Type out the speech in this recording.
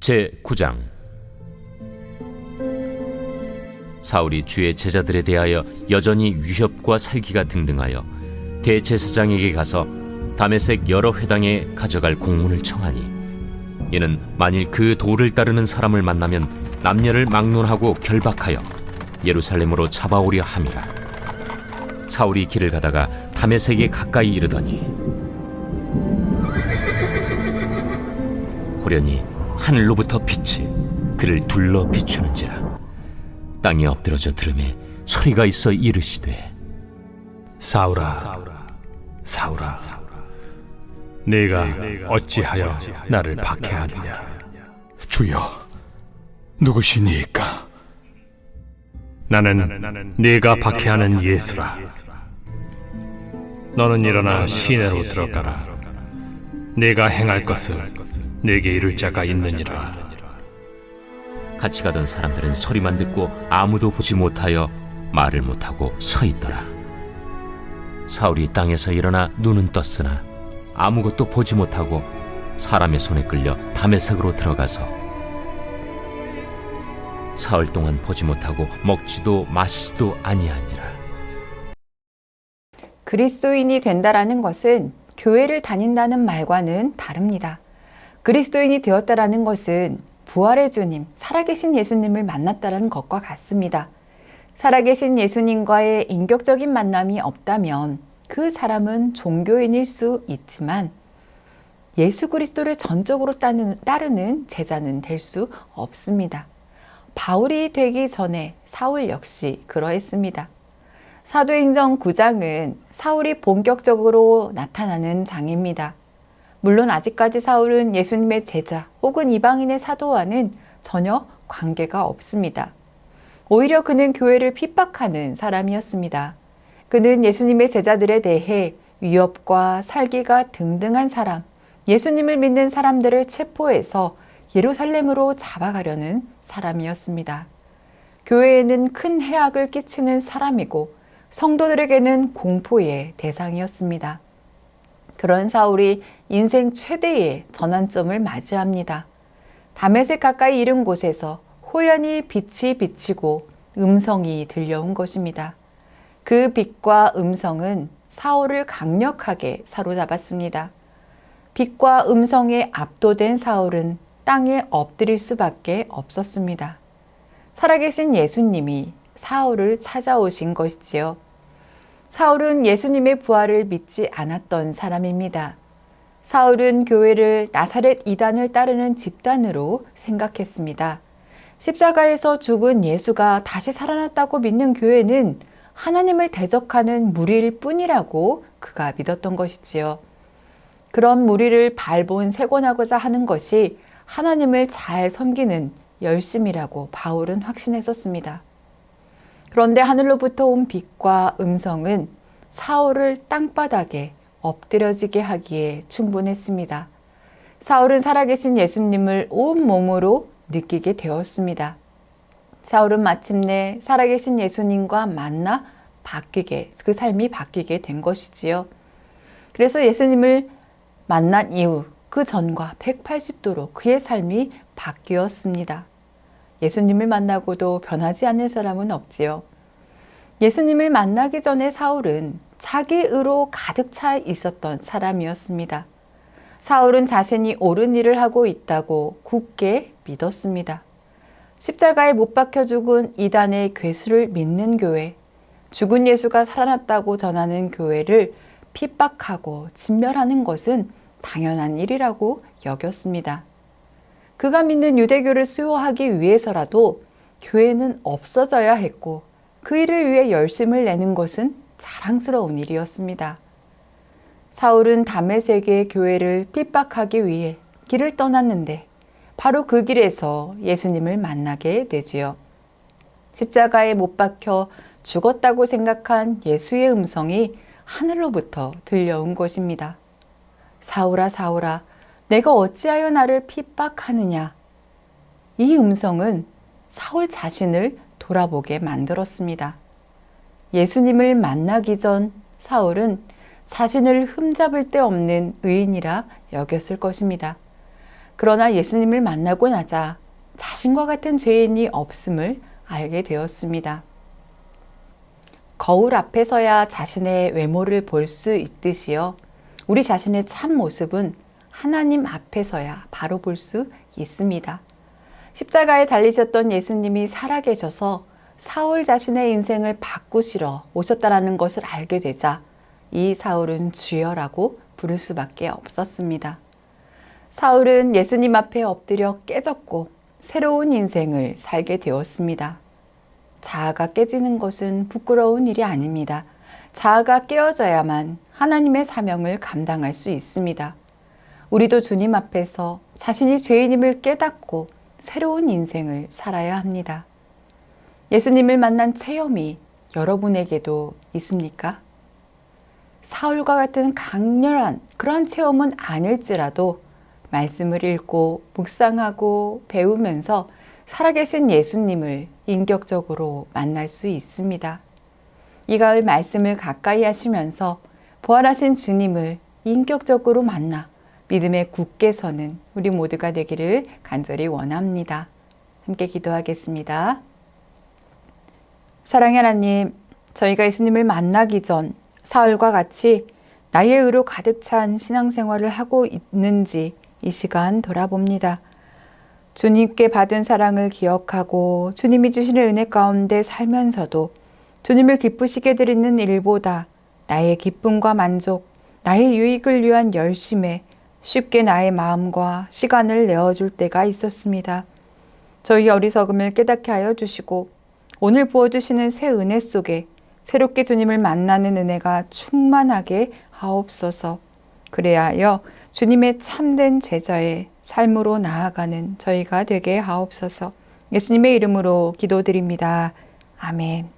제9장. 사울이 주의 제자들에 대하여 여전히 위협과 살기가 등등하여 대제사장에게 가서 다메섹 여러 회당에 가져갈 공문을 청하니, 이는 만일 그 도를 따르는 사람을 만나면 남녀를 막론하고 결박하여 예루살렘으로 잡아오려 함이라. 사울이 길을 가다가 다메섹에 가까이 이르더니 호련히 하늘로부터 빛이 그를 둘러 비추는지라. 땅에 엎드러져 들음에 소리가 있어 이르시되, 사울아, 사울아, 네가 어찌하여 나를 박해하느냐? 주여, 누구시니까? 나는 네가 박해하는 예수라. 너는 일어나 시내로 들어가라. 네가 행할 것을 네게 이룰 자가 있느니라. 같이 가던 사람들은 소리만 듣고 아무도 보지 못하여 말을 못하고 서 있더라. 사울이 땅에서 일어나 눈은 떴으나 아무것도 보지 못하고 사람의 손에 끌려 다메섹으로 들어가서 사흘 동안 보지 못하고 먹지도 마시지도 아니하니라. 그리스도인이 된다라는 것은 교회를 다닌다는 말과는 다릅니다. 그리스도인이 되었다라는 것은 부활의 주님, 살아계신 예수님을 만났다는 것과 같습니다. 살아계신 예수님과의 인격적인 만남이 없다면 그 사람은 종교인일 수 있지만 예수 그리스도를 전적으로 따르는 제자는 될 수 없습니다. 바울이 되기 전에 사울 역시 그러했습니다. 사도행전 9장은 사울이 본격적으로 나타나는 장입니다. 물론 아직까지 사울은 예수님의 제자 혹은 이방인의 사도와는 전혀 관계가 없습니다. 오히려 그는 교회를 핍박하는 사람이었습니다. 그는 예수님의 제자들에 대해 위협과 살기가 등등한 사람, 예수님을 믿는 사람들을 체포해서 예루살렘으로 잡아가려는 사람이었습니다. 교회에는 큰 해악을 끼치는 사람이고 성도들에게는 공포의 대상이었습니다. 그런 사울이 인생 최대의 전환점을 맞이합니다. 다메섹 가까이 이른 곳에서 호련히 빛이 비치고 음성이 들려온 것입니다. 그 빛과 음성은 사울을 강력하게 사로잡았습니다. 빛과 음성에 압도된 사울은 땅에 엎드릴 수밖에 없었습니다. 살아계신 예수님이 사울을 찾아오신 것이지요. 사울은 예수님의 부활을 믿지 않았던 사람입니다. 사울은 교회를 나사렛 이단을 따르는 집단으로 생각했습니다. 십자가에서 죽은 예수가 다시 살아났다고 믿는 교회는 하나님을 대적하는 무리일 뿐이라고 그가 믿었던 것이지요. 그런 무리를 발본색원하고자 하는 것이 하나님을 잘 섬기는 열심이라고 바울은 확신했었습니다. 그런데 하늘로부터 온 빛과 음성은 사울을 땅바닥에 엎드려지게 하기에 충분했습니다. 사울은 살아계신 예수님을 온 몸으로 느끼게 되었습니다. 사울은 마침내 살아계신 예수님과 만나 그 삶이 바뀌게 된 것이지요. 그래서 예수님을 만난 이후 그 전과 180도로 그의 삶이 바뀌었습니다. 예수님을 만나고도 변하지 않는 사람은 없지요. 예수님을 만나기 전에 사울은 자기 의로 가득 차 있었던 사람이었습니다. 사울은 자신이 옳은 일을 하고 있다고 굳게 믿었습니다. 십자가에 못 박혀 죽은 이단의 괴수를 믿는 교회, 죽은 예수가 살아났다고 전하는 교회를 핍박하고 진멸하는 것은 당연한 일이라고 여겼습니다. 그가 믿는 유대교를 수호하기 위해서라도 교회는 없어져야 했고 그 일을 위해 열심을 내는 것은 자랑스러운 일이었습니다. 사울은 다메섹의 교회를 핍박하기 위해 길을 떠났는데 바로 그 길에서 예수님을 만나게 되지요. 십자가에 못 박혀 죽었다고 생각한 예수의 음성이 하늘로부터 들려온 것입니다. 사울아, 사울아, 내가 어찌하여 나를 핍박하느냐? 이 음성은 사울 자신을 돌아보게 만들었습니다. 예수님을 만나기 전 사울은 자신을 흠잡을 데 없는 의인이라 여겼을 것입니다. 그러나 예수님을 만나고 나자 자신과 같은 죄인이 없음을 알게 되었습니다. 거울 앞에서야 자신의 외모를 볼 수 있듯이요. 우리 자신의 참 모습은 하나님 앞에서야 바로 볼 수 있습니다. 십자가에 달리셨던 예수님이 살아계셔서 사울 자신의 인생을 바꾸시러 오셨다라는 것을 알게 되자 이 사울은 주여라고 부를 수밖에 없었습니다. 사울은 예수님 앞에 엎드려 깨졌고 새로운 인생을 살게 되었습니다. 자아가 깨지는 것은 부끄러운 일이 아닙니다. 자아가 깨어져야만 하나님의 사명을 감당할 수 있습니다. 우리도 주님 앞에서 자신이 죄인임을 깨닫고 새로운 인생을 살아야 합니다. 예수님을 만난 체험이 여러분에게도 있습니까? 사울과 같은 강렬한 그런 체험은 아닐지라도 말씀을 읽고 묵상하고 배우면서 살아계신 예수님을 인격적으로 만날 수 있습니다. 이 가을 말씀을 가까이 하시면서 부활하신 주님을 인격적으로 만나 믿음에 굳게 서는 우리 모두가 되기를 간절히 원합니다. 함께 기도하겠습니다. 사랑의 하나님, 저희가 예수님을 만나기 전 사울과 같이 나의 의로 가득 찬 신앙생활을 하고 있는지 이 시간 돌아봅니다. 주님께 받은 사랑을 기억하고 주님이 주시는 은혜 가운데 살면서도 주님을 기쁘시게 드리는 일보다 나의 기쁨과 만족, 나의 유익을 위한 열심에 쉽게 나의 마음과 시간을 내어줄 때가 있었습니다. 저희 어리석음을 깨닫게 하여 주시고 오늘 부어주시는 새 은혜 속에 새롭게 주님을 만나는 은혜가 충만하게 하옵소서. 그래야 하여 주님의 참된 제자의 삶으로 나아가는 저희가 되게 하옵소서. 예수님의 이름으로 기도드립니다. 아멘.